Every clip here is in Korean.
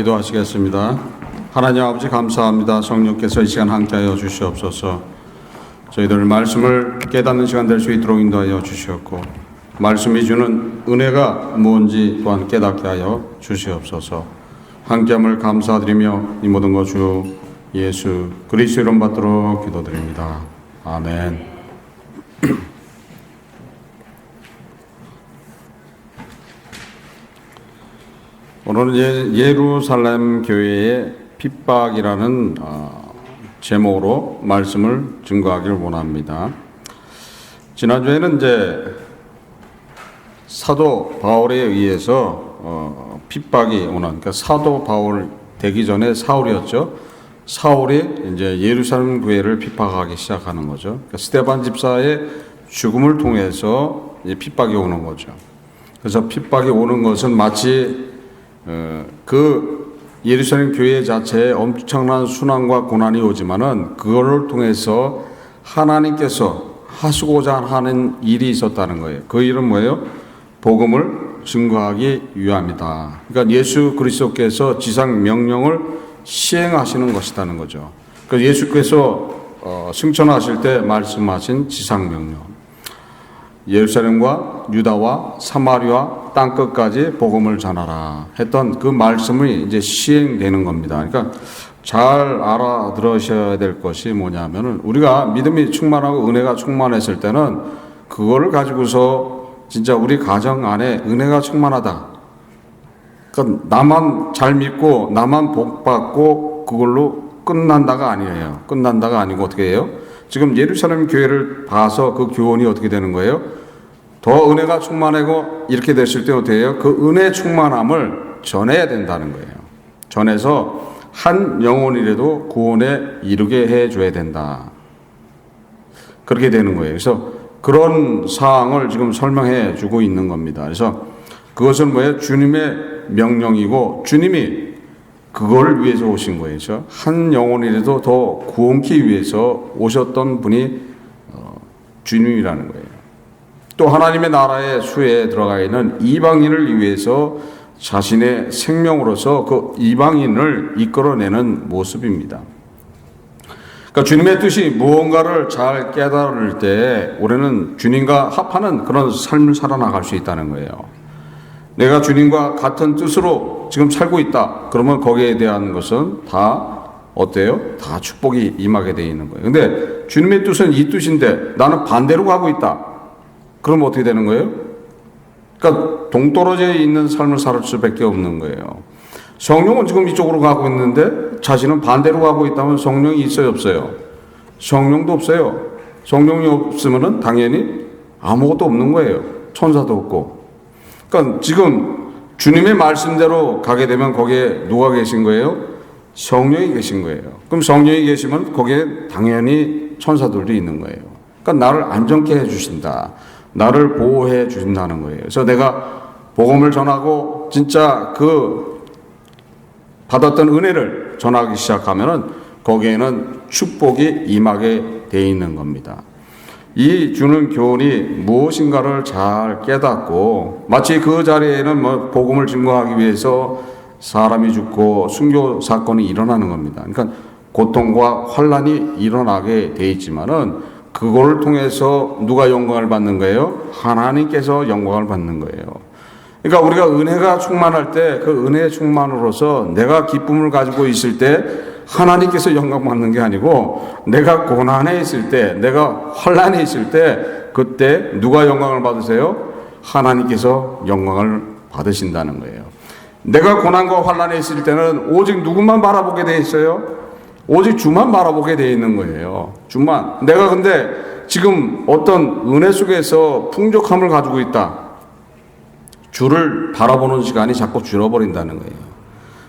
기도하시겠습니다. 하나님 아버지 감사합니다. 성령께서 이 시간 함께하여 주시옵소서. 저희들 말씀을 깨닫는 시간 될 수 있도록 인도하여 주시옵고 말씀이 주는 은혜가 무엇인지 또한 깨닫게 하여 주시옵소서. 함께함을 감사드리며 이 모든 것 주 예수 그리스도 이름 받도록 기도드립니다. 아멘. 오늘은 예루살렘 교회의 핍박이라는 제목으로 말씀을 증거하기를 원합니다. 지난주에는 이제 사도 바울에 의해서 핍박이 오는, 그러니까 사도 바울 되기 전에 사울이었죠. 사울이 이제 예루살렘 교회를 핍박하기 시작하는 거죠. 그러니까 스데반 집사의 죽음을 통해서 이제 핍박이 오는 거죠. 그래서 핍박이 오는 것은 마치 그 예루살렘 교회 자체에 엄청난 순환과 고난이 오지만은 그거를 통해서 하나님께서 하시고자 하는 일이 있었다는 거예요. 그 일은 뭐예요? 복음을 증거하기 위함이다. 그러니까 예수 그리스도께서 지상 명령을 시행하시는 것이라는 거죠. 그러니까 예수께서 승천하실 때 말씀하신 지상 명령. 예루살렘과 유다와 사마리아 땅끝까지 복음을 전하라 했던 그 말씀이 이제 시행되는 겁니다. 그러니까 잘 알아들으셔야 될 것이 뭐냐면은 우리가 믿음이 충만하고 은혜가 충만했을 때는 그거를 가지고서 진짜 우리 가정 안에 은혜가 충만하다. 그러니까 나만 잘 믿고 나만 복 받고 그걸로 끝난다가 아니에요. 끝난다가 아니고 어떻게 해요? 지금 예루살렘 교회를 봐서 그 교훈이 어떻게 되는 거예요? 더 은혜가 충만하고 이렇게 됐을 때 어떻게 해요? 그 은혜 충만함을 전해야 된다는 거예요. 전해서 한 영혼이라도 구원에 이르게 해줘야 된다. 그렇게 되는 거예요. 그래서 그런 사항을 지금 설명해 주고 있는 겁니다. 그래서 그것은 뭐예요? 주님의 명령이고 주님이 그걸 위해서 오신 거예요. 그래서 한 영혼이라도 더 구원케 위해서 오셨던 분이 주님이라는 거예요. 또 하나님의 나라의 수에 들어가 있는 이방인을 위해서 자신의 생명으로서 그 이방인을 이끌어내는 모습입니다. 그러니까 주님의 뜻이 무언가를 잘 깨달을 때 우리는 주님과 합하는 그런 삶을 살아나갈 수 있다는 거예요. 내가 주님과 같은 뜻으로 지금 살고 있다. 그러면 거기에 대한 것은 다 어때요? 다 축복이 임하게 되어 있는 거예요. 근데 주님의 뜻은 이 뜻인데 나는 반대로 가고 있다. 그럼 어떻게 되는 거예요? 그러니까 동떨어져 있는 삶을 살 수밖에 없는 거예요. 성령은 지금 이쪽으로 가고 있는데 자신은 반대로 가고 있다면 성령이 있어요, 없어요? 성령도 없어요. 성령이 없으면은 당연히 아무것도 없는 거예요. 천사도 없고. 그러니까 지금 주님의 말씀대로 가게 되면 거기에 누가 계신 거예요? 성령이 계신 거예요. 그럼 성령이 계시면 거기에 당연히 천사들도 있는 거예요. 그러니까 나를 안전케 해주신다. 나를 보호해 주신다는 거예요. 그래서 내가 복음을 전하고 진짜 그 받았던 은혜를 전하기 시작하면은 거기에는 축복이 임하게 되어 있는 겁니다. 이 주는 교훈이 무엇인가를 잘 깨닫고 마치 그 자리에는 뭐 복음을 증거하기 위해서 사람이 죽고 순교 사건이 일어나는 겁니다. 그러니까 고통과 환란이 일어나게 돼 있지만은 그걸 통해서 누가 영광을 받는 거예요? 하나님께서 영광을 받는 거예요. 그러니까 우리가 은혜가 충만할 때 그 은혜의 충만으로서 내가 기쁨을 가지고 있을 때 하나님께서 영광 받는 게 아니고 내가 고난에 있을 때, 내가 환란에 있을 때 그때 누가 영광을 받으세요? 하나님께서 영광을 받으신다는 거예요. 내가 고난과 환란에 있을 때는 오직 누구만 바라보게 돼 있어요? 오직 주만 바라보게 돼 있는 거예요. 주만. 내가 근데 지금 어떤 은혜 속에서 풍족함을 가지고 있다. 주를 바라보는 시간이 자꾸 줄어버린다는 거예요.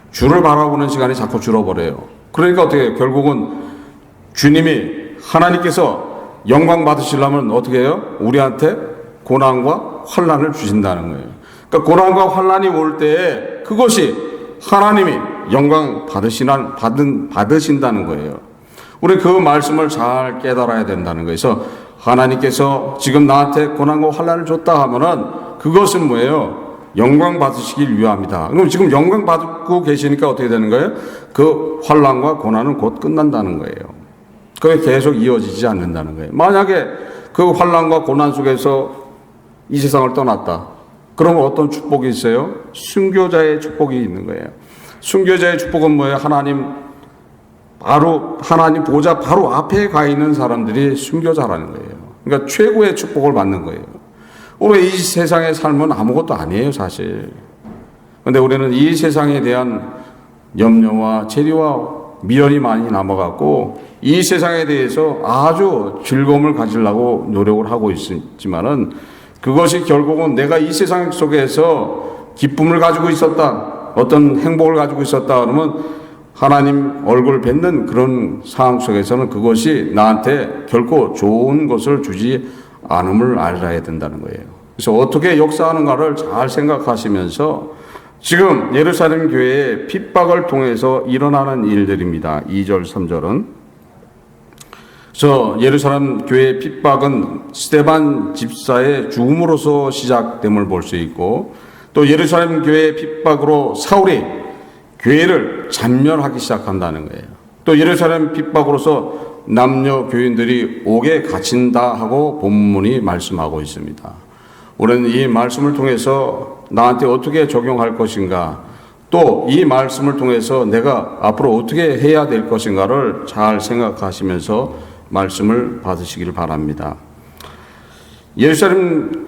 주를 바라보는 시간이 자꾸 줄어버려요. 그러니까 어떻게 해요? 결국은 주님이 하나님께서 영광 받으시려면 어떻게 해요? 우리한테 고난과 환란을 주신다는 거예요. 그러니까 고난과 환란이 올 때에 그것이 하나님이 영광 받으신다는 거예요. 우리 그 말씀을 잘 깨달아야 된다는 거예요. 그래서 하나님께서 지금 나한테 고난과 환란을 줬다 하면은 그것은 뭐예요? 영광 받으시길 위함이다. 그럼 지금 영광 받고 계시니까 어떻게 되는 거예요? 그 환난과 고난은 곧 끝난다는 거예요. 그게 계속 이어지지 않는다는 거예요. 만약에 그 환난과 고난 속에서 이 세상을 떠났다. 그러면 어떤 축복이 있어요? 순교자의 축복이 있는 거예요. 순교자의 축복은 뭐예요? 하나님 보좌 바로 앞에 가 있는 사람들이 순교자라는 거예요. 그러니까 최고의 축복을 받는 거예요. 우리 이 세상의 삶은 아무것도 아니에요, 사실. 그런데 우리는 이 세상에 대한 염려와 체리와 미련이 많이 남아갖고 이 세상에 대해서 아주 즐거움을 가지려고 노력을 하고 있지만은 그것이 결국은 내가 이 세상 속에서 기쁨을 가지고 있었다, 어떤 행복을 가지고 있었다 그러면 하나님 얼굴 뵙는 그런 상황 속에서는 그것이 나한테 결코 좋은 것을 주지 않음을 알아야 된다는 거예요. 그래서 어떻게 역사하는가를 잘 생각하시면서 지금 예루살렘 교회의 핍박을 통해서 일어나는 일들입니다. 2절, 3절은. 그래서 예루살렘 교회의 핍박은 스데반 집사의 죽음으로서 시작됨을 볼 수 있고 또 예루살렘 교회의 핍박으로 사울이 교회를 잔멸하기 시작한다는 거예요. 또 예루살렘 핍박으로서 남녀 교인들이 옥에 갇힌다 하고 본문이 말씀하고 있습니다. 우리는 이 말씀을 통해서 나한테 어떻게 적용할 것인가, 또 이 말씀을 통해서 내가 앞으로 어떻게 해야 될 것인가를 잘 생각하시면서 말씀을 받으시길 바랍니다. 예루살렘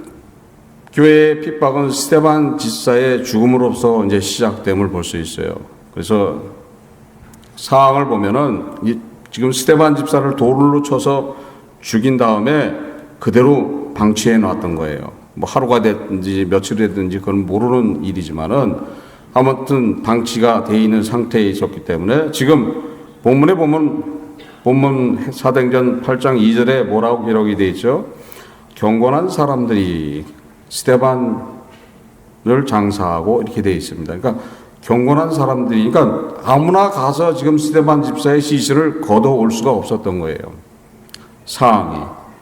교회의 핍박은 스데반 집사의 죽음으로서 이제 시작됨을 볼 수 있어요. 그래서 상황을 보면은 지금 스데반 집사를 돌로 쳐서 죽인 다음에 그대로 방치해 놨던 거예요. 뭐 하루가 됐든지 며칠이 됐든지 그건 모르는 일이지만은 아무튼 방치가 돼 있는 상태에 있었기 때문에 지금 본문에 보면 본문 사도행전 8장 2절에 뭐라고 기록이 되어 있죠? 경건한 사람들이 스데반을 장사하고 이렇게 되어 있습니다. 그러니까 경건한 사람들이, 그러니까 아무나 가서 지금 스데반 집사의 시신을 걷어올 수가 없었던 거예요. 상황이.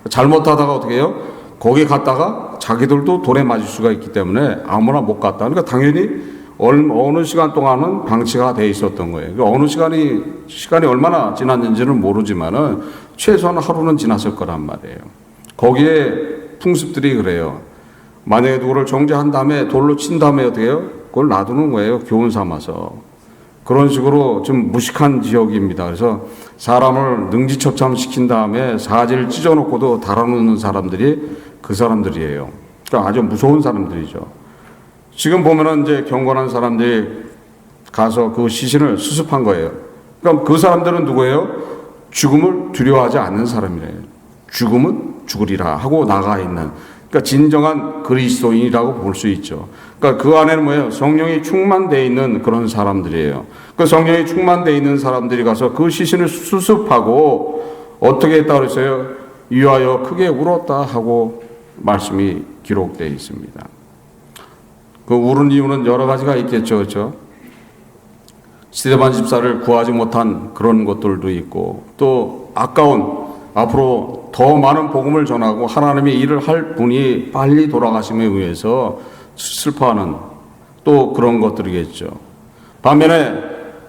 잘못하다가 어떻게 해요? 거기 갔다가 자기들도 돌에 맞을 수가 있기 때문에 아무나 못 갔다. 그러니까 당연히 어느 시간 동안은 방치가 돼 있었던 거예요. 그러니까 어느 시간이 얼마나 지났는지는 모르지만은 최소한 하루는 지났을 거란 말이에요. 거기에 풍습들이 그래요. 만약에 누구를 정죄한 다음에 돌로 친 다음에 어떻게 해요? 그걸 놔두는 거예요. 교훈 삼아서. 그런 식으로 좀 무식한 지역입니다. 그래서 사람을 능지처참시킨 다음에 사지를 찢어놓고도 달아놓는 사람들이 그 사람들이에요. 그러니까 아주 무서운 사람들이죠. 지금 보면은 이제 경건한 사람들이 가서 그 시신을 수습한 거예요. 그러니까 그 사람들은 누구예요? 죽음을 두려워하지 않는 사람이래요. 죽음은 죽으리라 하고 나가 있는. 그러니까 진정한 그리스도인이라고 볼 수 있죠. 그러니까 그 안에는 뭐예요? 성령이 충만되어 있는 그런 사람들이에요. 그 성령이 충만되어 있는 사람들이 가서 그 시신을 수습하고 어떻게 했다 그랬어요? 위하여 크게 울었다 하고 말씀이 기록되어 있습니다. 그 울은 이유는 여러 가지가 있겠죠. 그렇죠? 스데반 집사를 구하지 못한 그런 것들도 있고 또 아까운 앞으로 더 많은 복음을 전하고 하나님의 일을 할 분이 빨리 돌아가심에 의해서 슬퍼하는 또 그런 것들이겠죠. 반면에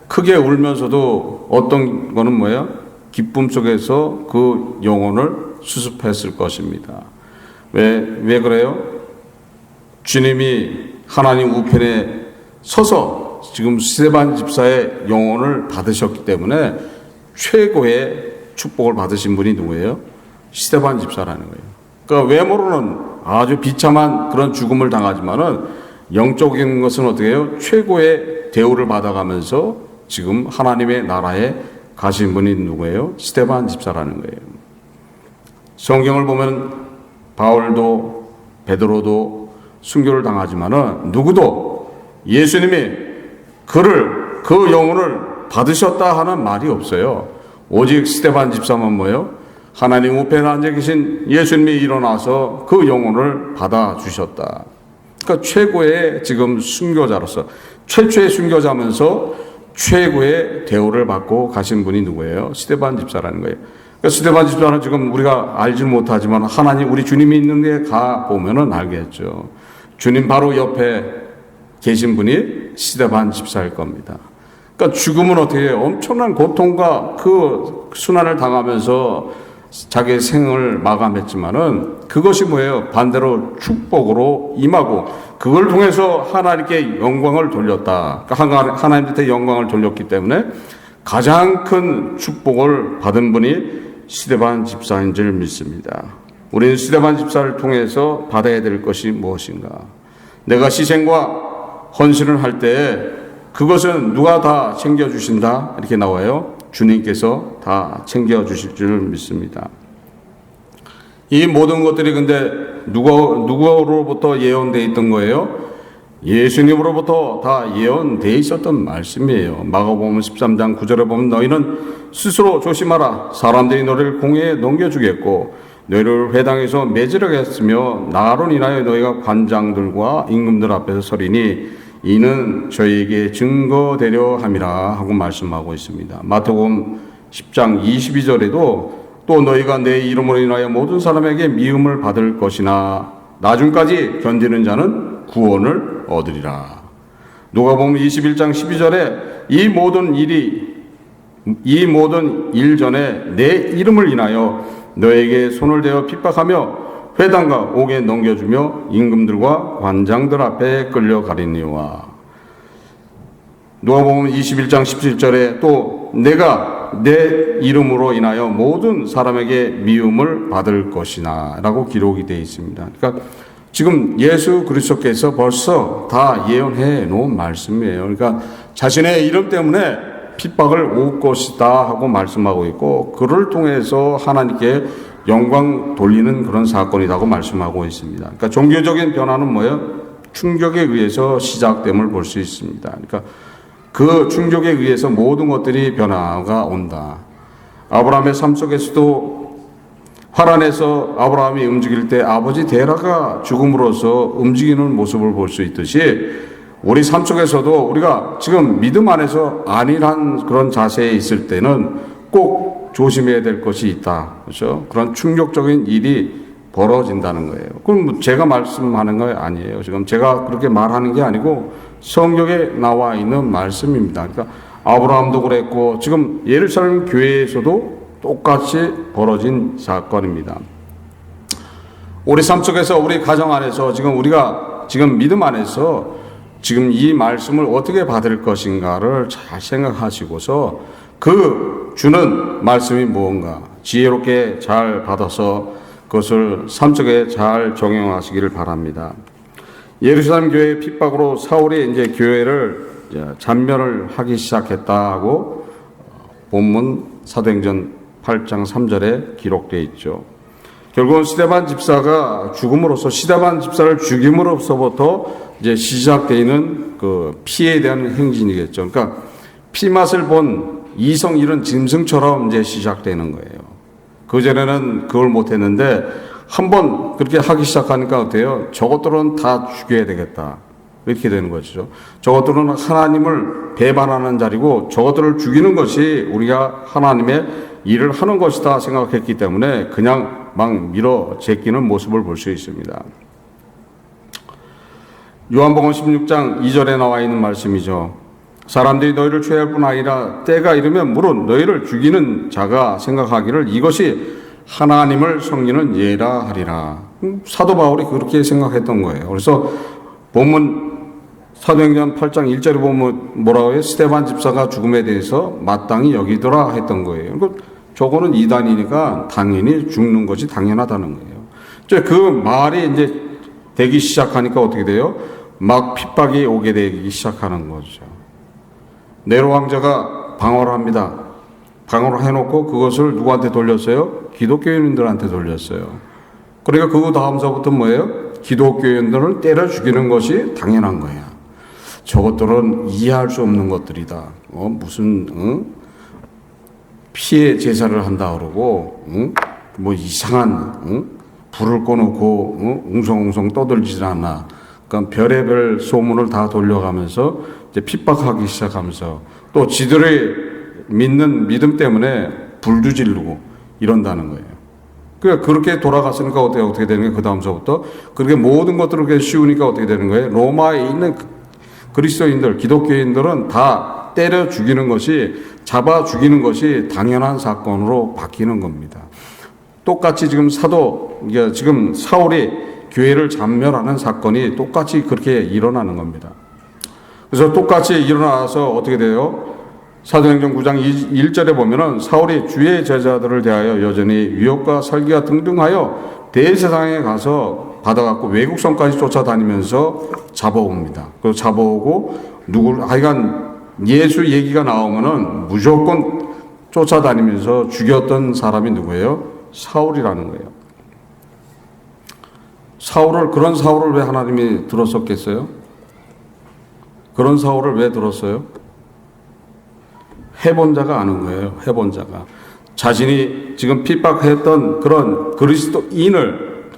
크게 울면서도 어떤 거는 뭐예요? 기쁨 속에서 그 영혼을 수습했을 것입니다. 왜 그래요? 주님이 하나님 우편에 서서 지금 스데반 집사의 영혼을 받으셨기 때문에 최고의 축복을 받으신 분이 누구예요? 스데반 집사라는 거예요. 그러니까 외모로는 아주 비참한 그런 죽음을 당하지만은 영적인 것은 어떻게 해요? 최고의 대우를 받아가면서 지금 하나님의 나라에 가신 분이 누구예요? 스데반 집사라는 거예요. 성경을 보면 바울도 베드로도 순교를 당하지만은 누구도 예수님이 그 영혼을 받으셨다 하는 말이 없어요. 오직 스데반 집사만 뭐예요? 하나님 우편에 앉아 계신 예수님이 일어나서 그 영혼을 받아주셨다. 그러니까 최고의 지금 순교자로서 최초의 순교자면서 최고의 대우를 받고 가신 분이 누구예요? 스데반 집사라는 거예요. 그러니까 스데반 집사는 지금 우리가 알지 못하지만 하나님 우리 주님이 있는 데 가 보면은 알겠죠. 주님 바로 옆에 계신 분이 스데반 집사일 겁니다. 그러니까 죽음은 어떻게 해요? 엄청난 고통과 그 순환을 당하면서 자기의 생을 마감했지만은 그것이 뭐예요? 반대로 축복으로 임하고 그걸 통해서 하나님께 영광을 돌렸다. 그러니까 하나님한테 영광을 돌렸기 때문에 가장 큰 축복을 받은 분이 스데반 집사인 줄 믿습니다. 우리는 스데반 집사를 통해서 받아야 될 것이 무엇인가? 내가 희생과 헌신을 할 때 그것은 누가 다 챙겨주신다? 이렇게 나와요. 주님께서 다 챙겨주실 줄 믿습니다. 이 모든 것들이 근데 누구로부터 예언되어 있던 거예요? 예수님으로부터 다 예언되어 있었던 말씀이에요. 마가복음 13장 9절에 보면 너희는 스스로 조심하라. 사람들이 너를 공회에 넘겨주겠고 너희를 회당에서 매질하겠으며 나로 인하여 너희가 관장들과 임금들 앞에서 서리니 이는 저희에게 증거되려 함이라 하고 말씀하고 있습니다. 마태복음 10장 22절에도 또 너희가 내 이름으로 인하여 모든 사람에게 미움을 받을 것이나 나중까지 견디는 자는 구원을 얻으리라. 누가복음 21장 12절에 이 모든 일 전에 내 이름을 인하여 너에게 손을 대어 핍박하며 회당과 옥에 넘겨주며 임금들과 관장들 앞에 끌려가리니와. 누가복음 21장 17절에 또 내가 내 이름으로 인하여 모든 사람에게 미움을 받을 것이나 라고 기록이 되어 있습니다. 그러니까 지금 예수 그리스도께서 벌써 다 예언해 놓은 말씀이에요. 그러니까 자신의 이름 때문에 핍박을 올 것이다 하고 말씀하고 있고 그를 통해서 하나님께 영광 돌리는 그런 사건이라고 말씀하고 있습니다. 그러니까 종교적인 변화는 뭐예요? 충격에 의해서 시작됨을 볼 수 있습니다. 그러니까 그 충격에 의해서 모든 것들이 변화가 온다. 아브라함의 삶 속에서도 화란에서 아브라함이 움직일 때 아버지 데라가 죽음으로써 움직이는 모습을 볼 수 있듯이 우리 삶 속에서도 우리가 지금 믿음 안에서 안일한 그런 자세에 있을 때는 꼭 조심해야 될 것이 있다. 그렇죠? 그런 충격적인 일이 벌어진다는 거예요. 그럼 제가 말씀하는 거 아니에요. 지금 제가 그렇게 말하는 게 아니고 성경에 나와 있는 말씀입니다. 그러니까 아브라함도 그랬고 지금 예루살렘 교회에서도 똑같이 벌어진 사건입니다. 우리 삶 속에서 우리 가정 안에서 지금 우리가 지금 믿음 안에서 지금 이 말씀을 어떻게 받을 것인가를 잘 생각하시고서 그 주는 말씀이 무언가 지혜롭게 잘 받아서 그것을 삶 속에 잘 적용하시기를 바랍니다. 예루살렘 교회의 핍박으로 사울이 이제 교회를 잔멸을 하기 시작했다고 본문 사도행전 8장 3절에 기록되어 있죠. 결국은 스데반 집사가 죽음으로써 스데반 집사를 죽임으로써부터 이제 시작되는 그 피에 대한 행진이겠죠. 그러니까 피 맛을 본 이성 잃은 짐승처럼 이제 시작되는 거예요. 그전에는 그걸 못했는데 한번 그렇게 하기 시작하니까 어때요? 저것들은 다 죽여야 되겠다. 이렇게 되는 것이죠. 저것들은 하나님을 배반하는 자리고 저것들을 죽이는 것이 우리가 하나님의 일을 하는 것이다 생각했기 때문에 그냥 막 밀어 제끼는 모습을 볼 수 있습니다. 요한복음 16장 2절에 나와 있는 말씀이죠. 사람들이 너희를 취할 뿐 아니라 때가 이르면 물론 너희를 죽이는 자가 생각하기를 이것이 하나님을 섬기는 예라 하리라. 사도 바울이 그렇게 생각했던 거예요. 그래서 본문 사도행전 8장 1절에 보면 뭐라고 해요? 스데반 집사가 죽음에 대해서 마땅히 여기더라 했던 거예요. 저거는 이단이니까 당연히 죽는 것이 당연하다는 거예요. 그 말이 이제 되기 시작하니까 어떻게 돼요? 막 핍박이 오게 되기 시작하는 거죠. 네로 왕자가 방어를 합니다. 방어를 해놓고 그것을 누구한테 돌렸어요? 기독교인들한테 돌렸어요. 그러니까 그 다음서부터 뭐예요? 기독교인들을 때려 죽이는 것이 당연한 거야. 저것들은 이해할 수 없는 것들이다. 피해 제사를 한다 그러고, 뭐 이상한, 불을 꺼놓고, 웅성웅성 떠들지는 않나. 그러니까 별의별 소문을 다 돌려가면서 이제 핍박하기 시작하면서 또 지들의 믿는 믿음 때문에 불도 지르고 이런다는 거예요. 그러니까 그렇게 돌아갔으니까 어떻게 되는 거예요? 그 다음서부터 그렇게 모든 것들을 그렇게 씌우니까 어떻게 되는 거예요? 로마에 있는 그리스도인들, 기독교인들은 다 때려 죽이는 것이, 잡아 죽이는 것이 당연한 사건으로 바뀌는 겁니다. 똑같이 지금 지금 사울이 교회를 잔멸하는 사건이 똑같이 그렇게 일어나는 겁니다. 그래서 똑같이 일어나서 어떻게 돼요? 사도행전 9장 1절에 보면은 사울이 주의 제자들을 대하여 여전히 위협과 설기와 등등하여 대세상에 가서 받아갖고 외국성까지 쫓아다니면서 잡아옵니다. 그리고 잡아오고 하여간 예수 얘기가 나오면은 무조건 쫓아다니면서 죽였던 사람이 누구예요? 사울이라는 거예요. 그런 사울을 왜 하나님이 들었었겠어요? 그런 사울을 왜 들었어요? 해본 자가 아는 거예요. 해본 자가. 자신이 지금 핍박했던 그런 그리스도인을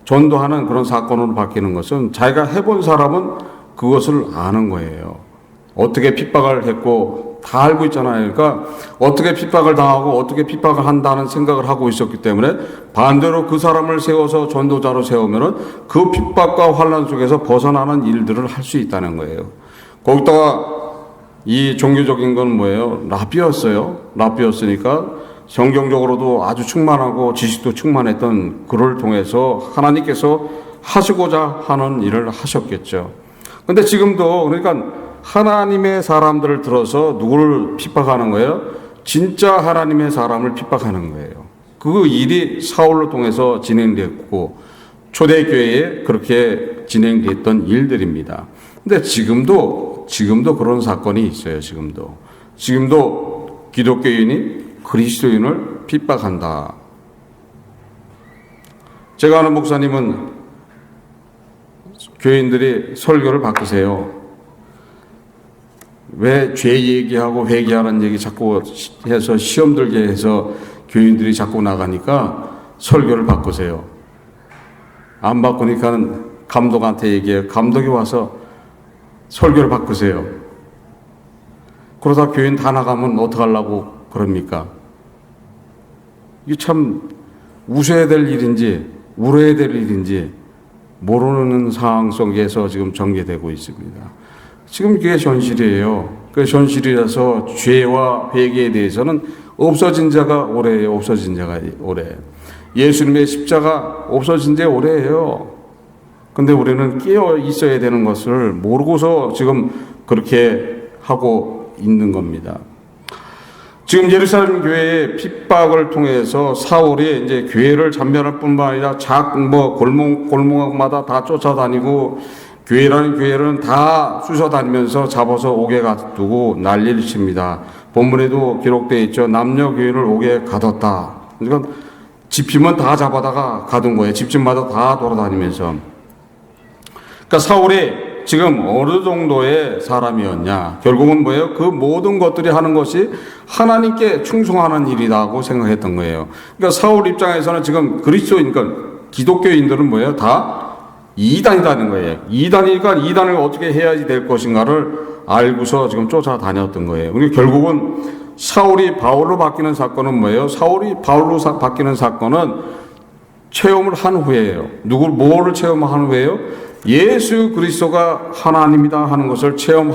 전도하는 그런 사건으로 바뀌는 것은 자기가 해본 사람은 그것을 아는 거예요. 어떻게 핍박을 했고 다 알고 있잖아요. 그러니까 어떻게 핍박을 당하고 어떻게 핍박을 한다는 생각을 하고 있었기 때문에 반대로 그 사람을 세워서 전도자로 세우면은 그 핍박과 환난 속에서 벗어나는 일들을 할 수 있다는 거예요. 거기다가 이 종교적인 건 뭐예요? 랍비였으니까 성경적으로도 아주 충만하고 지식도 충만했던 그를 통해서 하나님께서 하시고자 하는 일을 하셨겠죠. 근데 지금도 그러니까 하나님의 사람들을 들어서 누구를 핍박하는 거예요? 진짜 하나님의 사람을 핍박하는 거예요. 그 일이 사울을 통해서 진행됐고 초대교회에 그렇게 진행됐던 일들입니다. 근데 지금도 그런 사건이 있어요. 지금도 기독교인이 그리스도인을 핍박한다. 제가 아는 목사님은 교인들이 설교를 바꾸세요. 왜 죄 얘기하고 회개하는 얘기 자꾸 해서 시험 들게 해서 교인들이 자꾸 나가니까 설교를 바꾸세요. 안 바꾸니까는 감독한테 얘기해요. 감독이 와서 설교를 바꾸세요. 그러다 교인 다 나가면 어떡하려고 그럽니까? 이게 참 웃어야 될 일인지 울어야 될 일인지 모르는 상황 속에서 지금 전개되고 있습니다. 지금 이게 현실이에요. 그 현실이라서 죄와 회개에 대해서는 없어진 자가 오래예요. 없어진 자가 오래. 예수님의 십자가 없어진 지 오래예요. 근데 우리는 깨어 있어야 되는 것을 모르고서 지금 그렇게 하고 있는 겁니다. 지금 예루살렘 교회의 핍박을 통해서 사울이 이제 교회를 잔멸할 뿐만 아니라 골목마다 다 쫓아다니고 교회라는 교회는 다 쑤셔다니면서 잡아서 옥에 가두고 난리를 칩니다. 본문에도 기록되어 있죠. 남녀 교회를 옥에 가뒀다. 그러니까 집집은 다 잡아다가 가둔 거예요. 집집마다 다 돌아다니면서. 그러니까 사울이 지금 어느 정도의 사람이었냐. 결국은 뭐예요? 그 모든 것들이 하는 것이 하나님께 충성하는 일이라고 생각했던 거예요. 그러니까 사울 입장에서는 지금 그리스도인, 그러니까 기독교인들은 뭐예요? 다 이단이라는 거예요. 이단이니까 이단을 어떻게 해야지 될 것인가를 알고서 지금 쫓아다녔던 거예요. 그러니까 결국은 사울이 바울로 바뀌는 사건은 뭐예요? 사울이 바울로 바뀌는 사건은 체험을 한 후에요. 뭐를 체험한 후에요? 예수 그리스도가 하나님이다 하는 것을 체험한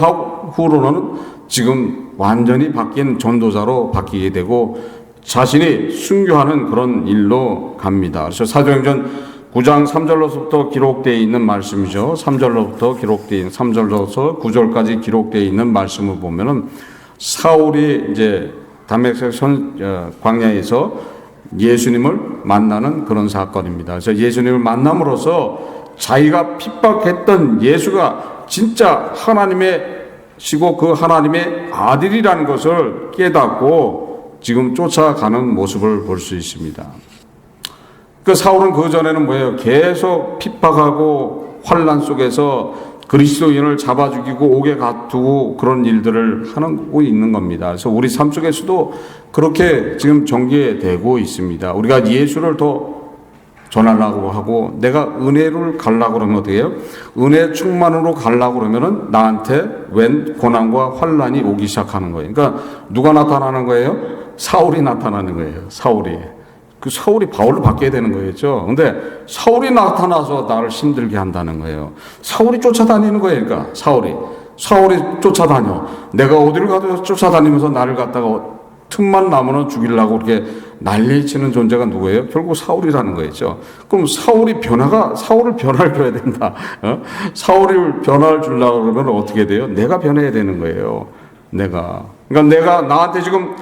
후로는 지금 완전히 바뀐 전도자로 바뀌게 되고 자신이 순교하는 그런 일로 갑니다. 그래서 사도행전 9장 3절로부터 기록되어 있는 말씀이죠. 3절로부터 기록되어 있는 3절로서 9절까지 기록되어 있는 말씀을 보면은 사울이 이제 다메섹 광야에서 예수님을 만나는 그런 사건입니다. 그래서 예수님을 만남으로써 자기가 핍박했던 예수가 진짜 하나님의시고 그 하나님의 아들이라는 것을 깨닫고 지금 쫓아가는 모습을 볼 수 있습니다. 그 사울은 그 전에는 뭐예요? 계속 핍박하고 환난 속에서 그리스도인을 잡아 죽이고 옥에 가두고 그런 일들을 하고 있는 겁니다. 그래서 우리 삶 속에서도 그렇게 지금 전개되고 있습니다. 우리가 예수를 더 전하려고 하고 내가 은혜를 가려고 그러면 어떻게 해요? 은혜 충만으로 가려고 그러면은 나한테 웬 고난과 환난이 오기 시작하는 거예요. 그러니까 누가 나타나는 거예요? 사울이 나타나는 거예요. 사울이 바울로 바뀌어야 되는 거겠죠. 근데 사울이 나타나서 나를 힘들게 한다는 거예요. 사울이 쫓아다니는 거예요. 그러니까 사울이 사울이 쫓아다녀. 내가 어디를 가도 쫓아다니면서 나를 갖다가 틈만 나면은 죽이려고 그렇게 난리치는 존재가 누구예요? 결국 사울이라는 거였죠. 그럼 사울을 변화를 줘야 된다. 사울이 변화를 주려고 그러면 어떻게 돼요? 내가 변해야 되는 거예요. 그러니까 나한테 지금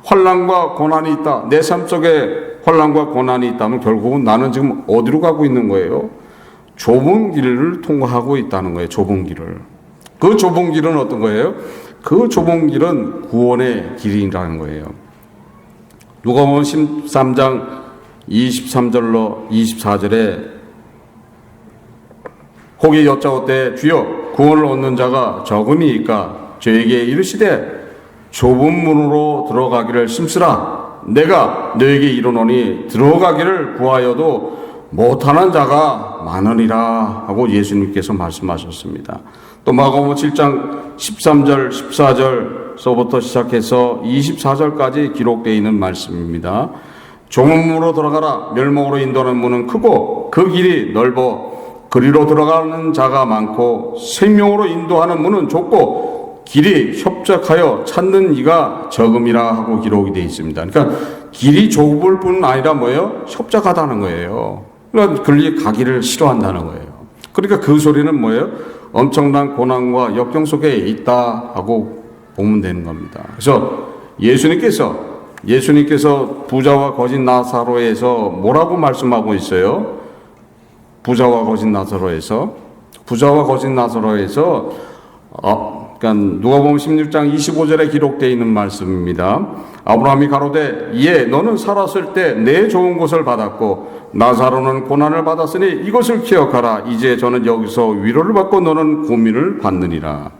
환난과 고난이 있다. 내 삶 속에 환난과 고난이 있다면 결국은 나는 지금 어디로 가고 있는 거예요? 좁은 길을 통과하고 있다는 거예요. 좁은 길을. 그 좁은 길은 어떤 거예요? 그 좁은 길은 구원의 길이라는 거예요. 누가복음 13장 23절로 24절에 혹이 여짜오되 주여 구원을 얻는 자가 적음이니까 저에게 이르시되 좁은 문으로 들어가기를 심쓰라. 내가 너에게 이르노니 들어가기를 구하여도 못하는 자가 많으리라 하고 예수님께서 말씀하셨습니다. 또 마가복음 7장 13절 14절서부터 시작해서 24절까지 기록되어 있는 말씀입니다. 좁은 문으로 들어가라. 멸망으로 인도하는 문은 크고 그 길이 넓어 그리로 들어가는 자가 많고 생명으로 인도하는 문은 좁고 길이 협착하여 찾는 이가 적음이라 하고 기록이 되어 있습니다. 그러니까 길이 좁을 뿐 아니라 뭐예요? 협착하다는 거예요. 그러니까 그리 가기를 싫어한다는 거예요. 그러니까 그 소리는 뭐예요? 엄청난 고난과 역경 속에 있다 하고 보면 되는 겁니다. 그래서 예수님께서 부자와 거짓 나사로에서 뭐라고 말씀하고 있어요? 부자와 거짓 나사로에서 그러니까 누가복음 16장 25절에 기록되어 있는 말씀입니다. 아브라함이 가로되 이에 너는 살았을 때 내 좋은 것을 받았고 나사로는 고난을 받았으니 이것을 기억하라. 이제 저는 여기서 위로를 받고 너는 고민을 받느니라.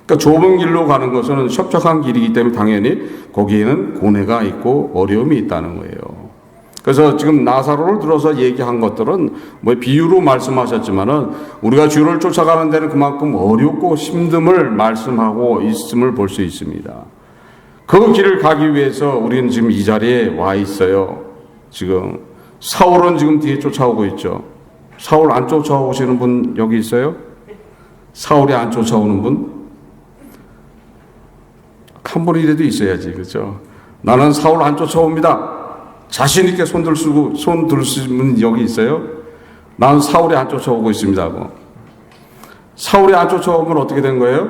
그러니까 좁은 길로 가는 것은 협착한 길이기 때문에 당연히 거기에는 고뇌가 있고 어려움이 있다는 거예요. 그래서 지금 나사로를 들어서 얘기한 것들은 뭐 비유로 말씀하셨지만은 우리가 주를 쫓아가는 데는 그만큼 어렵고 힘듦을 말씀하고 있음을 볼 수 있습니다. 그 길을 가기 위해서 우리는 지금 이 자리에 와 있어요. 지금 사울은 지금 뒤에 쫓아오고 있죠. 사울 안 쫓아오시는 분 여기 있어요? 사울이 안 쫓아오는 분? 한 분이라도 있어야지, 그렇죠? 나는 사울 안 쫓아옵니다. 자신 있게 손 들 수 있는 분 여기 있어요? 나는 사울이 안 쫓아오고 있습니다. 사울이 안 쫓아오면 어떻게 된 거예요?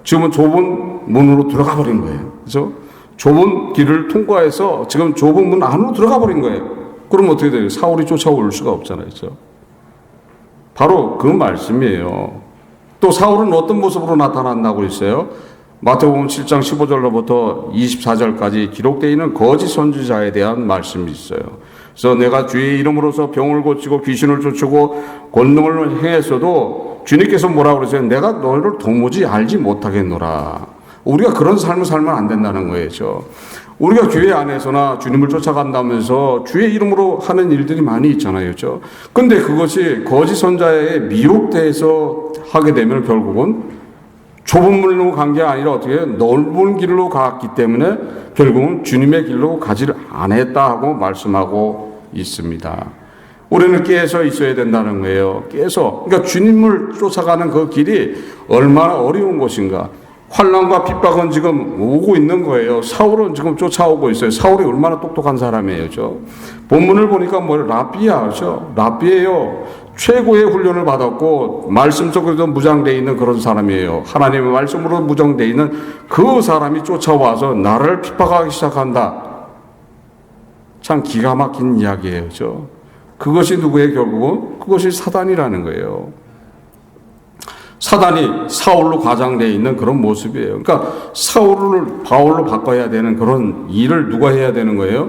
지금은 좁은 문으로 들어가 버린 거예요. 그렇죠? 좁은 길을 통과해서 지금 좁은 문 안으로 들어가 버린 거예요. 그럼 어떻게 돼요? 사울이 쫓아올 수가 없잖아요. 그렇죠? 바로 그 말씀이에요. 또 사울은 어떤 모습으로 나타난다고 했어요? 마태복음 7장 15절로부터 24절까지 기록되어 있는 거짓 선지자에 대한 말씀이 있어요. 그래서 내가 주의 이름으로서 병을 고치고 귀신을 쫓고 권능을 행했어도 주님께서 뭐라고 그러세요? 내가 너를 도무지 알지 못하겠노라. 우리가 그런 삶을 살면 안 된다는 거예요. 우리가 교회 안에서나 주님을 쫓아간다면서 주의 이름으로 하는 일들이 많이 있잖아요. 그렇죠? 근데 그것이 거짓 선자에 미혹돼서 하게 되면 결국은 좁은 문으로 간 게 아니라 어떻게 넓은 길로 갔기 때문에 결국은 주님의 길로 가지를 않았다 하고 말씀하고 있습니다. 우리는 깨서 있어야 된다는 거예요. 깨서. 그러니까 주님을 쫓아가는 그 길이 얼마나 어려운 것인가. 환난과 핍박은 지금 오고 있는 거예요. 사울은 지금 쫓아오고 있어요. 사울이 얼마나 똑똑한 사람이에요. 그렇죠? 본문을 보니까 라비야. 그렇죠? 라비예요. 최고의 훈련을 받았고 말씀 속에도 무장되어 있는 그런 사람이에요. 하나님의 말씀으로 무장되어 있는 그 사람이 쫓아와서 나를 핍박하기 시작한다. 참 기가 막힌 이야기예요. 그렇죠? 그것이 누구의 결국은? 그것이 사단이라는 거예요. 사단이 사울로 과장되어 있는 그런 모습이에요. 그러니까 사울을 바울로 바꿔야 되는 그런 일을 누가 해야 되는 거예요?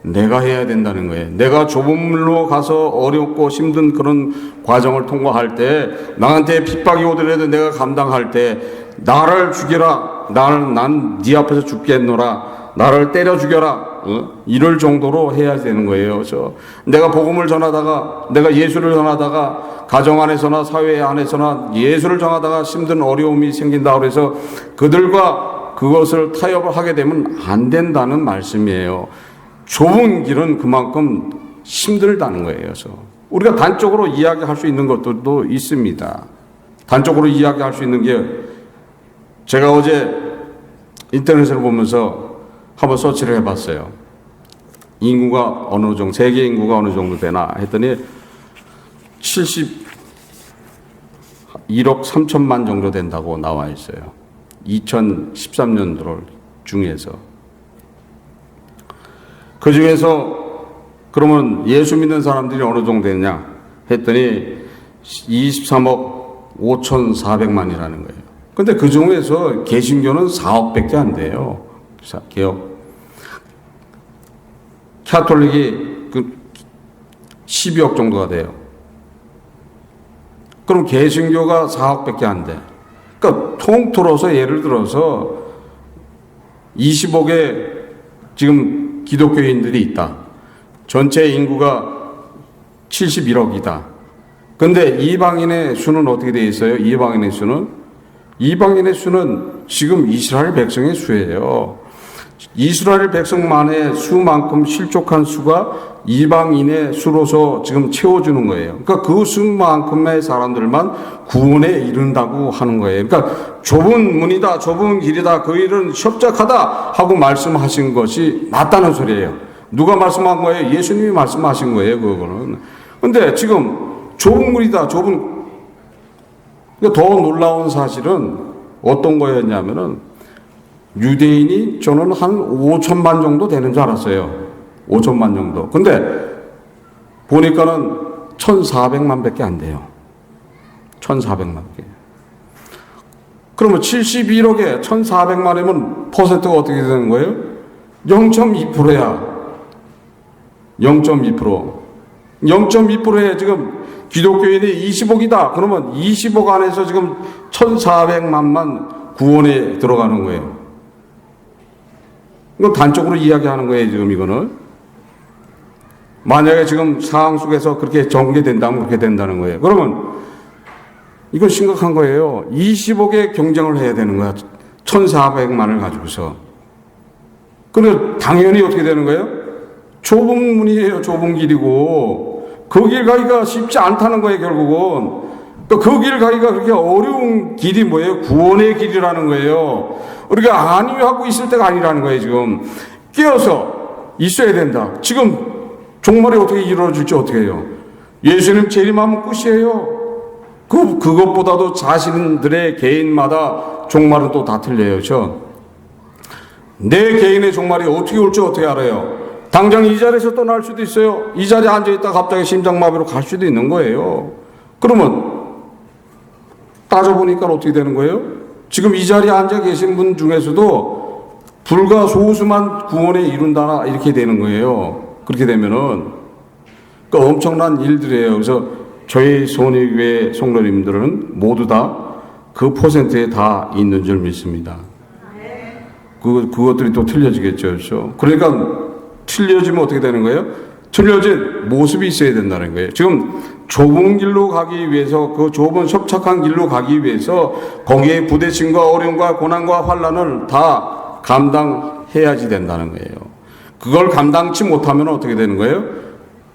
내가 해야 된다는 거예요. 내가 좁은 물로 가서 어렵고 힘든 그런 과정을 통과할 때 나한테 핍박이 오더라도 내가 감당할 때 나를 죽여라. 난 네 앞에서 죽겠노라. 나를 때려 죽여라. 이럴 정도로 해야 되는 거예요. 내가 복음을 전하다가 내가 예수를 전하다가 가정 안에서나 사회 안에서나 예수를 전하다가 힘든 어려움이 생긴다 그래서 그들과 그것을 타협을 하게 되면 안 된다는 말씀이에요. 좁은 길은 그만큼 힘들다는 거예요. 우리가 단적으로 이야기할 수 있는 것들도 있습니다. 단적으로 이야기할 수 있는 게, 제가 어제 인터넷을 보면서 한번 서치를 해봤어요. 인구가 어느 정도, 세계 인구가 어느 정도 되나 했더니 71억 3천만 정도 된다고 나와 있어요. 2013년도 중에서. 그 중에서 그러면 예수 믿는 사람들이 어느 정도 되냐 했더니 23억 5,400만이라는 거예요. 근데 그 중에서 개신교는 4억밖에 안 돼요. 개혁. 카톨릭이 12억 정도가 돼요. 그럼 개신교가 4억밖에 안 돼. 그러니까 통틀어서 예를 들어서 20억의 지금 기독교인들이 있다. 전체 인구가 71억이다. 근데 이방인의 수는 어떻게 되어 있어요? 이방인의 수는 지금 이스라엘 백성의 수예요. 이스라엘 백성만의 수만큼 실족한 수가 이방인의 수로서 지금 채워주는 거예요. 그러니까 그 수만큼의 사람들만 구원에 이른다고 하는 거예요. 그러니까 좁은 문이다, 좁은 길이다, 그 일은 협착하다 하고 말씀하신 것이 맞다는 소리예요. 누가 말씀한 거예요? 예수님이 말씀하신 거예요, 그거는. 근데 지금 좁은 문이다, 좁은, 그러니까 더 놀라운 사실은 어떤 거였냐면은, 유대인이 저는 한 5천만 정도 되는 줄 알았어요. 5천만 정도. 근데 보니까는 1,400만 밖에 안 돼요. 1,400만 개. 그러면 71억에 1,400만이면 퍼센트가 어떻게 되는 거예요? 0.2%야. 0.2%. 0.2%에 지금 기독교인이 20억이다. 그러면 20억 안에서 지금 1,400만만 구원에 들어가는 거예요. 이건 단적으로 이야기하는 거예요, 지금 이거는. 만약에 지금 상황 속에서 그렇게 전개된다면 그렇게 된다는 거예요. 그러면 이건 심각한 거예요. 20억의 경쟁을 해야 되는 거야. 1,400만을 가지고서. 그럼 당연히 어떻게 되는 거예요? 좁은 문이에요, 좁은 길이고. 그 길 가기가 쉽지 않다는 거예요, 결국은. 그 길 가기가 그렇게 어려운 길이 뭐예요? 구원의 길이라는 거예요. 우리가 안위하고 있을 때가 아니라는 거예요, 지금. 깨어서 있어야 된다. 지금 종말이 어떻게 이루어질지 어떻게 해요? 예수님 재림하면 끝이에요. 그것보다도 자신들의 개인마다 종말은 또 다 틀려요. 그렇죠? 내 개인의 종말이 어떻게 올지 어떻게 알아요? 당장 이 자리에서 떠날 수도 있어요. 이 자리에 앉아있다 갑자기 심장마비로 갈 수도 있는 거예요. 그러면 따져보니까 어떻게 되는 거예요? 지금 이 자리에 앉아 계신 분 중에서도 불과 소수만 구원에 이룬다 이렇게 되는 거예요. 그렇게 되면은 그러니까 엄청난 일들이에요. 그래서 저희 손익회 성도님들은 모두 다 그 퍼센트에 다 있는 줄 믿습니다. 그것들이 또 틀려지겠죠. 그렇죠? 그러니까 틀려지면 어떻게 되는 거예요? 틀려진 모습이 있어야 된다는 거예요. 지금 좁은 길로 가기 위해서, 그 좁은 협착한 길로 가기 위해서 거기에 부대침과 어려움과 고난과 환난을 다 감당해야지 된다는 거예요. 그걸 감당치 못하면 어떻게 되는 거예요?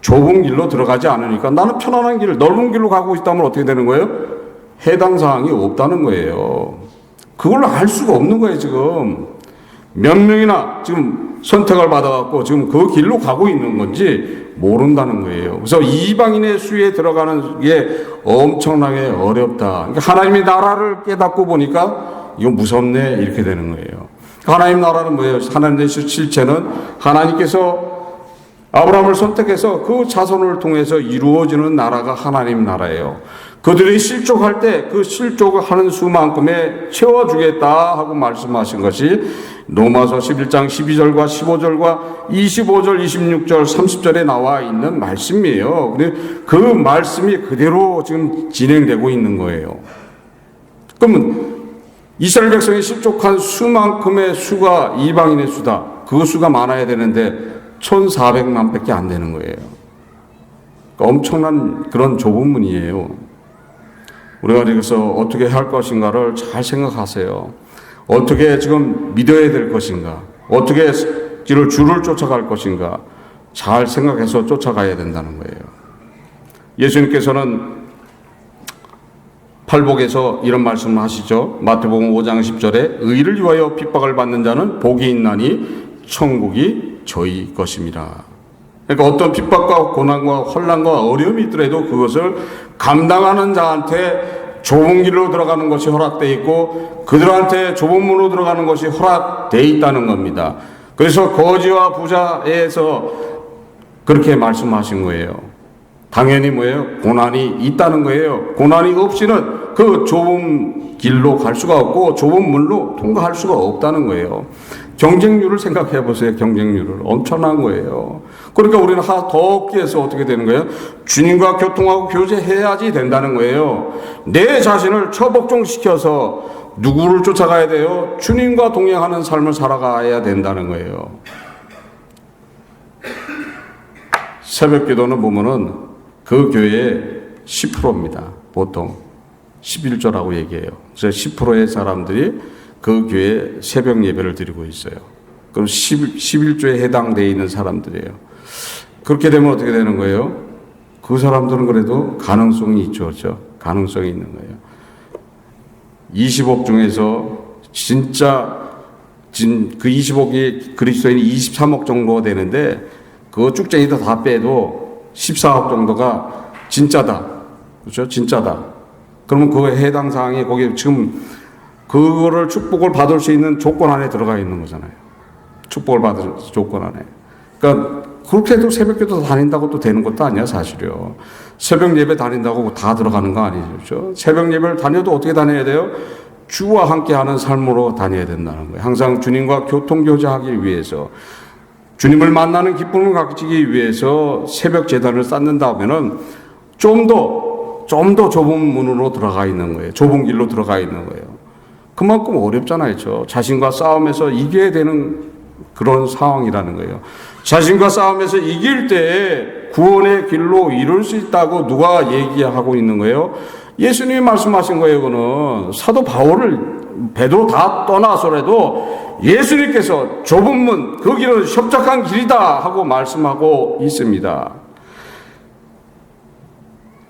좁은 길로 들어가지 않으니까 나는 편안한 길, 넓은 길로 가고 있다면 어떻게 되는 거예요? 해당 사항이 없다는 거예요. 그걸 알 수가 없는 거예요, 지금. 몇 명이나 지금 선택을 받아갖고 지금 그 길로 가고 있는 건지 모른다는 거예요. 그래서 이방인의 수에 들어가는 게 엄청나게 어렵다. 그러니까 하나님의 나라를 깨닫고 보니까 이거 무섭네 이렇게 되는 거예요. 하나님 나라는 뭐예요? 하나님의 실체는 하나님께서 아브라함을 선택해서 그 자손을 통해서 이루어지는 나라가 하나님 나라예요. 그들이 실족할 때 그 실족을 하는 수만큼에 채워주겠다 하고 말씀하신 것이 로마서 11장 12절과 15절과 25절, 26절, 30절에 나와 있는 말씀이에요. 근데 그 말씀이 그대로 지금 진행되고 있는 거예요. 그러면 이스라엘 백성이 실족한 수만큼의 수가 이방인의 수다. 그 수가 많아야 되는데 1,400만 밖에 안 되는 거예요. 그러니까 엄청난 그런 좁은 문이에요. 우리가 그래서 어떻게 할 것인가를 잘 생각하세요. 어떻게 지금 믿어야 될 것인가, 어떻게 줄을 쫓아갈 것인가 잘 생각해서 쫓아가야 된다는 거예요. 예수님께서는 팔복에서 이런 말씀을 하시죠. 마태복음 5장 10절에 의를 위하여 핍박을 받는 자는 복이 있나니 천국이 저희 것입니다. 그러니까 어떤 핍박과 고난과 혼란과 어려움이 있더라도 그것을 감당하는 자한테 좁은 길로 들어가는 것이 허락되어 있고 그들한테 좁은 문으로 들어가는 것이 허락되어 있다는 겁니다. 그래서 거지와 부자에서 그렇게 말씀하신 거예요. 당연히 뭐예요? 고난이 있다는 거예요. 고난이 없이는 그 좁은 길로 갈 수가 없고 좁은 문로 통과할 수가 없다는 거예요. 경쟁률을 생각해 보세요. 경쟁률을. 엄청난 거예요. 그러니까 우리는 더 없게 해서 어떻게 되는 거예요? 주님과 교통하고 교제해야지 된다는 거예요. 내 자신을 처복종시켜서 누구를 쫓아가야 돼요? 주님과 동행하는 삶을 살아가야 된다는 거예요. 새벽 기도는 보면은 그 교회의 10%입니다. 보통 11조라고 얘기해요. 그래서 10%의 사람들이 그 교회에 새벽 예배를 드리고 있어요. 그럼 11조에 해당되어 있는 사람들이에요. 그렇게 되면 어떻게 되는 거예요? 그 사람들은 그래도 가능성이 있죠. 그렇죠? 가능성이 있는 거예요. 20억 중에서 진짜 그 20억이 그리스도인이 23억 정도가 되는데 그거 쭉쟁이도 다 빼도 14억 정도가 진짜다. 그렇죠? 진짜다. 그러면 그거에 해당 사항이 거기 지금 그거를 축복을 받을 수 있는 조건 안에 들어가 있는 거잖아요. 축복을 받을 조건 안에. 그러니까 그렇게 해도 새벽기도 다닌다고 또 되는 것도 아니야, 사실요. 새벽 예배 다닌다고 다 들어가는 거 아니죠. 새벽 예배를 다녀도 어떻게 다녀야 돼요? 주와 함께하는 삶으로 다녀야 된다는 거예요. 항상 주님과 교통교제하기 위해서 주님을 만나는 기쁨을 가지기 위해서 새벽 제단을 쌓는다 하면은 좀 더 좁은 문으로 들어가 있는 거예요. 좁은 길로 들어가 있는 거예요. 그만큼 어렵잖아요. 자신과 싸움에서 이겨야 되는 그런 상황이라는 거예요. 자신과 싸움에서 이길 때 구원의 길로 이룰 수 있다고 누가 얘기하고 있는 거예요? 예수님이 말씀하신 거예요. 그거는 사도 바울을 베드로 다 떠나서라도 예수님께서 좁은 문, 그 길은 협착한 길이다 하고 말씀하고 있습니다.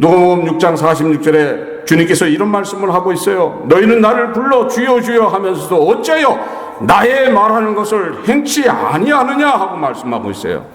누가복음 6장 46절에 주님께서 이런 말씀을 하고 있어요. 너희는 나를 불러 주여 주여 하면서도 어째요 나의 말하는 것을 행치 아니하느냐 하고 말씀하고 있어요.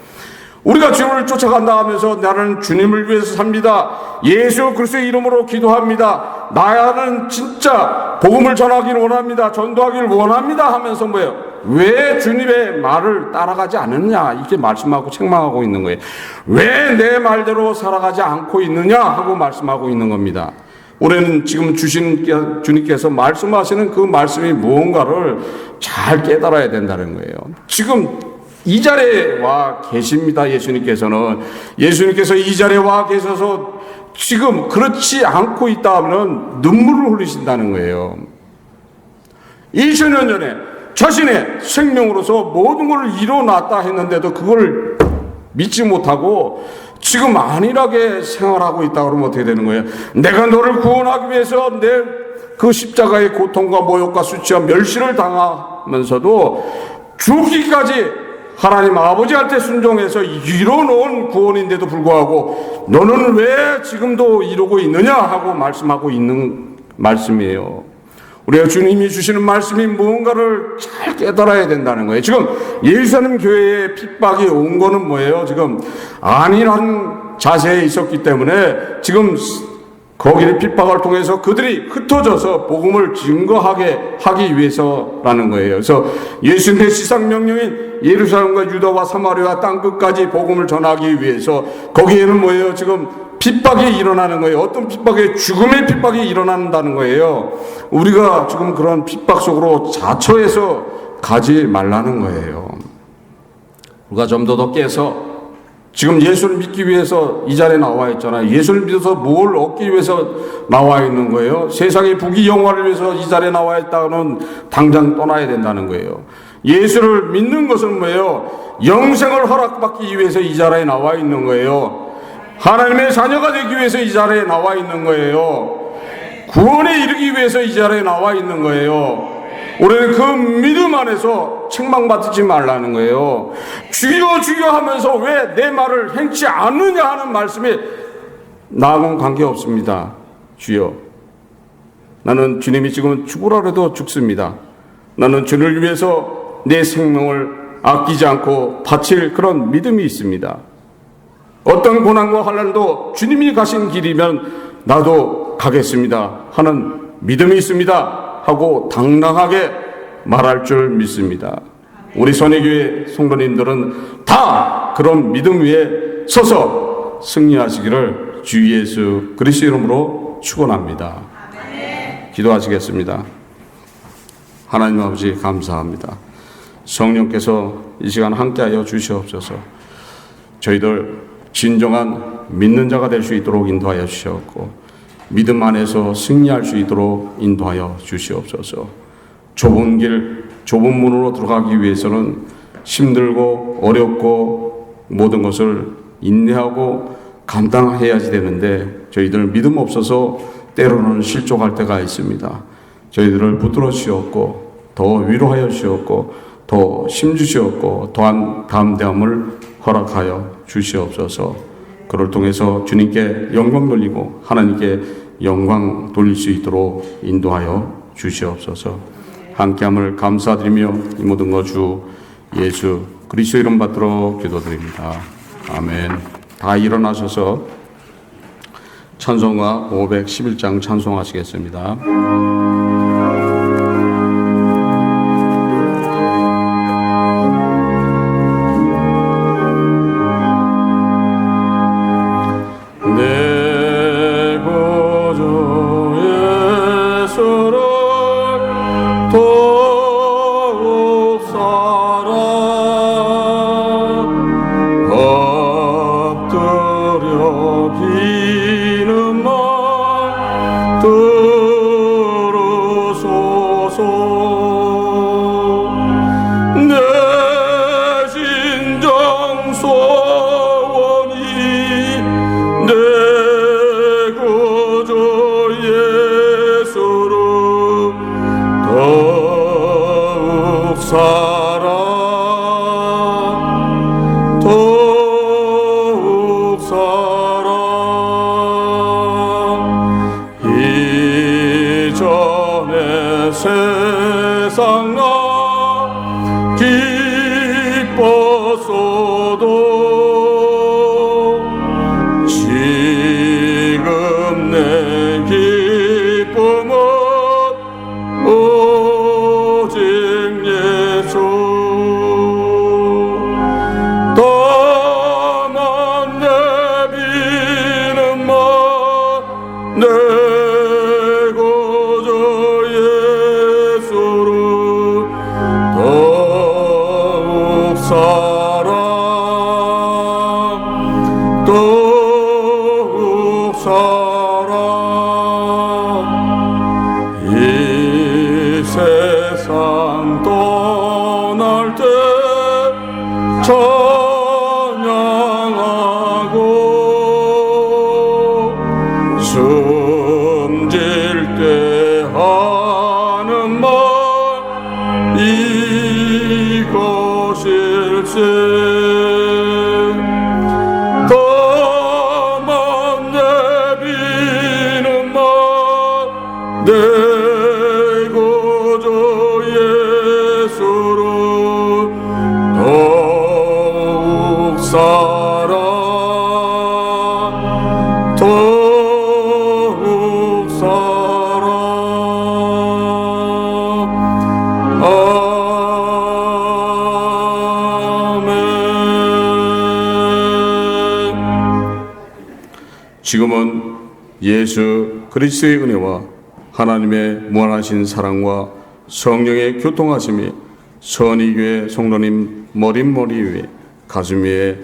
우리가 주님을 쫓아간다 하면서 나는 주님을 위해서 삽니다. 예수 그리스도의 이름으로 기도합니다. 나는 진짜 복음을 전하기를 원합니다. 전도하기를 원합니다 하면서 뭐예요? 왜 주님의 말을 따라가지 않느냐 이렇게 말씀하고 책망하고 있는 거예요. 왜 내 말대로 살아가지 않고 있느냐 하고 말씀하고 있는 겁니다. 우리는 지금 주님께서 말씀하시는 그 말씀이 무언가를 잘 깨달아야 된다는 거예요. 지금 이 자리에 와 계십니다. 예수님께서 이 자리에 와 계셔서 지금 그렇지 않고 있다 하면 눈물을 흘리신다는 거예요. 2000년 전에 자신의 생명으로서 모든 걸 이뤄놨다 했는데도 그걸 믿지 못하고 지금 안일하게 생활하고 있다 그러면 어떻게 되는 거예요? 내가 너를 구원하기 위해서 내 그 십자가의 고통과 모욕과 수치와 멸시를 당하면서도 죽기까지 하나님 아버지한테 순종해서 이뤄놓은 구원인데도 불구하고 너는 왜 지금도 이러고 있느냐 하고 말씀하고 있는 말씀이에요. 우리가 주님이 주시는 말씀이 무언가를 잘 깨달아야 된다는 거예요. 지금 예루살렘 교회에 핍박이 온 거는 뭐예요? 지금 안일한 자세에 있었기 때문에 지금 거기를 핍박을 통해서 그들이 흩어져서 복음을 증거하게 하기 위해서라는 거예요. 그래서 예수님의 시상명령인 예루살렘과 유다와 사마리아 땅끝까지 복음을 전하기 위해서 거기에는 뭐예요? 지금 핍박이 일어나는 거예요. 어떤 핍박이 죽음의 핍박이 일어난다는 거예요. 우리가 지금 그런 핍박 속으로 자처해서 가지 말라는 거예요. 우리가 좀 더 깨서 지금 예수를 믿기 위해서 이 자리에 나와 있잖아요. 예수를 믿어서 뭘 얻기 위해서 나와 있는 거예요. 세상의 부귀 영화를 위해서 이 자리에 나와 있다고는 당장 떠나야 된다는 거예요. 예수를 믿는 것은 뭐예요? 영생을 허락받기 위해서 이 자리에 나와 있는 거예요. 하나님의 자녀가 되기 위해서 이 자리에 나와 있는 거예요. 구원에 이르기 위해서 이 자리에 나와 있는 거예요. 우리는 그 믿음 안에서 책망받지 말라는 거예요. 주여 주여 하면서 왜 내 말을 행치 않느냐 하는 말씀에 나하고는 관계없습니다. 주여 나는 주님이 지금 죽으라도 죽습니다. 나는 주를 위해서 내 생명을 아끼지 않고 바칠 그런 믿음이 있습니다. 어떤 고난과 환난도 주님이 가신 길이면 나도 가겠습니다 하는 믿음이 있습니다 하고 당당하게 말할 줄 믿습니다. 우리 선의교회 성도님들은 다 그런 믿음 위에 서서 승리하시기를 주 예수 그리스도 이름으로 축원합니다. 기도하시겠습니다. 하나님 아버지 감사합니다. 성령께서 이 시간 함께하여 주시옵소서. 저희들 진정한 믿는 자가 될 수 있도록 인도하여 주시옵고 믿음 안에서 승리할 수 있도록 인도하여 주시옵소서. 좁은 길, 좁은 문으로 들어가기 위해서는 힘들고 어렵고 모든 것을 인내하고 감당해야지 되는데 저희들 믿음 없어서 때로는 실족할 때가 있습니다. 저희들을 붙들어 주시옵고 더 위로하여 주시옵고 더 힘 주시옵고 또한 담대함을 허락하여 주시옵소서. 그를 통해서 주님께 영광 돌리고 하나님께 영광 돌릴 수 있도록 인도하여 주시옵소서. 함께함을 감사드리며 이 모든 것 주 예수 그리스도 이름 받들어 기도드립니다. 아멘. 다 일어나셔서 찬송가 511장 찬송하시겠습니다. 세상아 기뻤어도 지금 내 기쁨은 오직 예수 다만 내 비는만 내 세상 떠날 때 찬양하고 숨질 때 하는 말 이것일세 다만 내비는 말 내 더욱 사랑 아멘. 지금은 예수 그리스도의 은혜와 하나님의 무한하신 사랑과 성령의 교통하심이 선의교회 성도님 머릿머리 위에 가슴 위에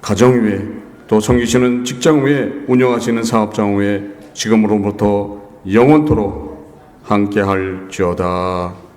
가정 위에 또 섬기시는 직장 위에 운영하시는 사업장 위에 지금으로부터 영원토록 함께할지어다.